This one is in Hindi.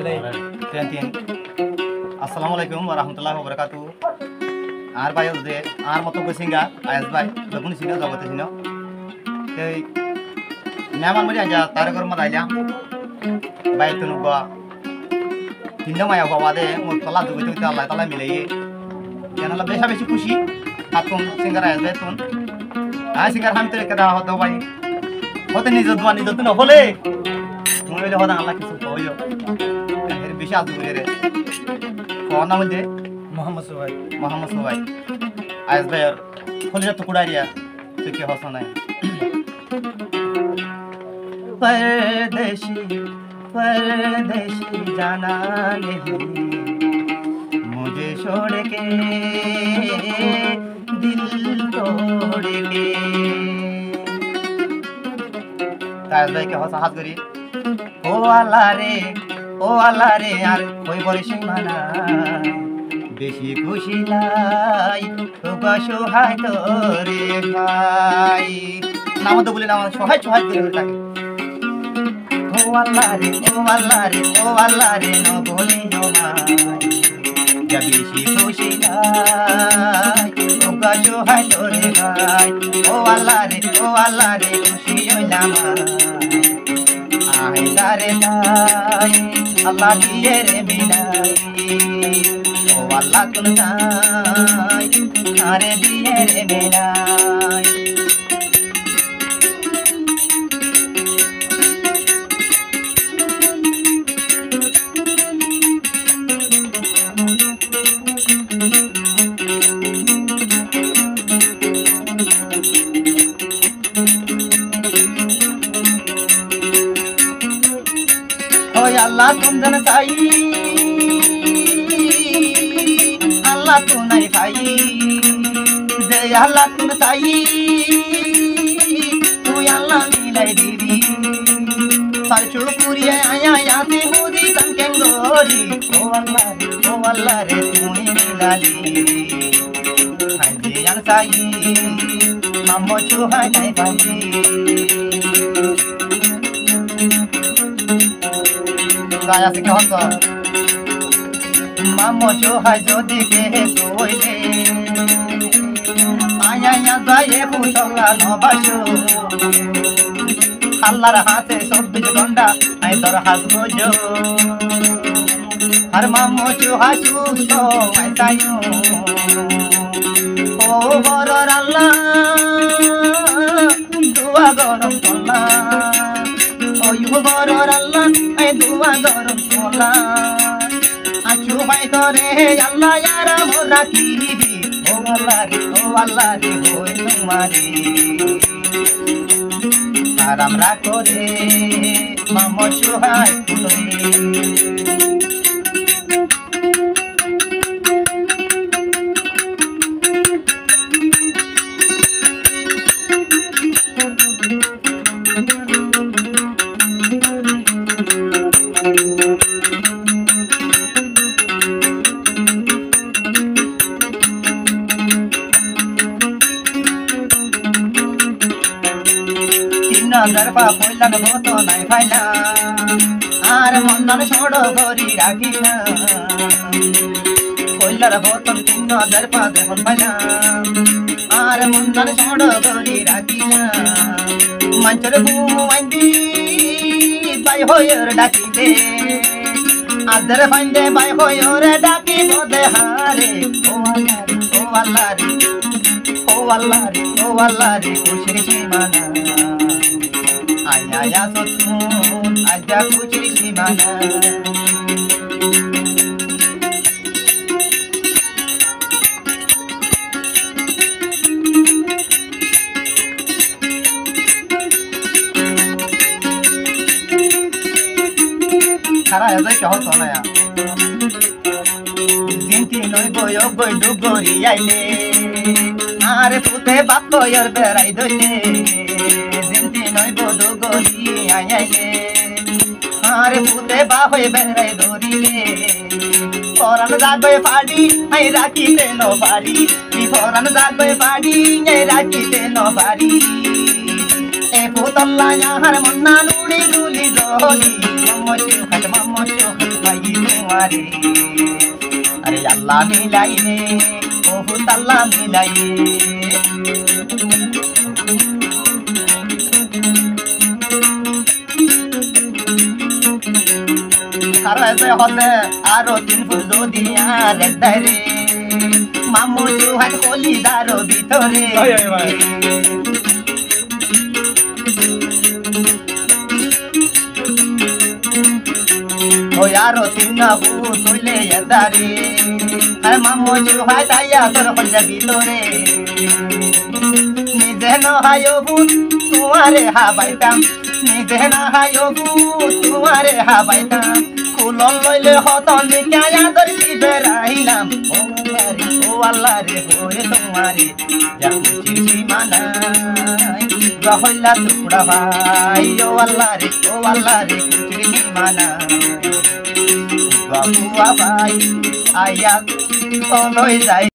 তিন আসসালামু আলাইকুম ওয়া রাহমাতুল্লাহি ওয়া বারাকাতুহু আর ভাই যে আর মতো কইছিঙ্গা আয়াজ ভাই যখন ছিল জগতে ছিল এই মেহমান মরি আজা তার ঘর মত আইলা ভাই তুনু বা তিনটা মায়া বাবা দে মোর তলা দুইতে আল্লাহ তাআলা মিলাই জানালা বেশি খুশি আপন সিঙ্গার আয়াজ ভাই তুন সিঙ্গার হাম তো কেদা হতো ভাই হতে নিজ দোয়া নিজ তুন হলে মনে হলে আল্লাহ কিছু কইও এর বেশি আদু করে রে কোন নাম দে মোহাম্মদ সোহাই আয়াজ ভাই আর খলিজা টুকরা দিয়া তো কি হস না परदेशी जाना नहीं मुझे छोड़ के दिल तोड़ के ताज भाई के हंसा हाथ करी ओ अल्लाह रे यार कोई बड़ी सीमाना बेशी खुशी लाई तो सोहाय तोरे भाई नाम तो बोले ना सोहाय करे থাকে ओ अल्लाह रे नो बोले नो माय जब बेशी खुशी लाई तो सोहाय तोरे भाई ओ अल्लाह रे खुशी হইলাম আয় দারে তাই আল্লাহ দিয়ে রে মিলাই ও আল্লাহ তুন তাই আরে দিয়ে রে মিলাই अल्लाह तुम जन साई अल्लाह तू नहीं खाई जय अल्लाह तुम साई तू अल्लाह मिलाई दीदी पर चुड़पुरी आया याते होदी संकें गोरी ओ अल्लाह रे तू ही मिलाली हाय जय साई मम्मो चुहाय नहीं पाई गाया से क्या मामो जो है जो दिखे सोइले आया या गाये पुतला नो बाशो अल्लाह हाथे सब बिज गंडा आई तोर हाथ गोजो हर मामो जो हासु तो आई तायो ओ बरर अल्लाह दुआ गरम तोला ओ यु बरर अल्लाह आई दुआ गरम तोला आचु भाई तोरे अल्लाह यारा मोरा कीबी ओ अल्लाह रे होय तुम्हारी आराम राखो रे मामो सुहाय तुरे दरपा पोलन भोतो नहीं फाइना आर मन छोड़ो गोरी राखिना पोलर भोतन तीन दरपा देखन फाइना आर मन छोड़ो गोरी राखिना मंचर बुआंदी बाय होयर डाकिले आदर फाइंदे बाय होयर डाकी बोदे हारे ओ अल्लाह रे खुशी सीमाना आया सोचून आजा खुशी सीमाना खारा है क्या होता ना यार जिनकी नई बोयो बोय डुगोरी आइले आरे पुते बापो यार बेराई दोले जिनकी नई बो डुगोरी आइले आरे पुते बापो बेराई दोरीले फोरन जागो फाड़ी आई राखी ते नो फाड़ी फोरन जागो फाड़ी आई राखी ते नो फाड़ी ए पुतल्ला यार मन्ना नूड़ी दूली दोली मम्मो ভাই তোমারে আরে আল্লাহ মিলাই রে বহুত আল্লাহ মিলাই খারাইছে হতে আরো 3 ফুট যদি আর একদারে মামু জুহান কলি দারো ভিতরে ওই আরো 3 নাবু তুলে একদারে আর মামু জুহাই দাইয়া তোর কলজা ভিতরে নিজে নহায়ো বুত তোমারে হাবাইতাম নিজে নহায়ো বুত তোমারে হাবাইতাম কুলন লইলে হতন নিকায়া ধরছি বেড়াইলাম ও আল্লাহ রে ওরে তোমারে যা খুশির সীমানাই রহল্লা টুকরা ভাই ও আল্লাহ রে খুশির সীমানাই বাবুয়া ভাই আয়া তলই যাই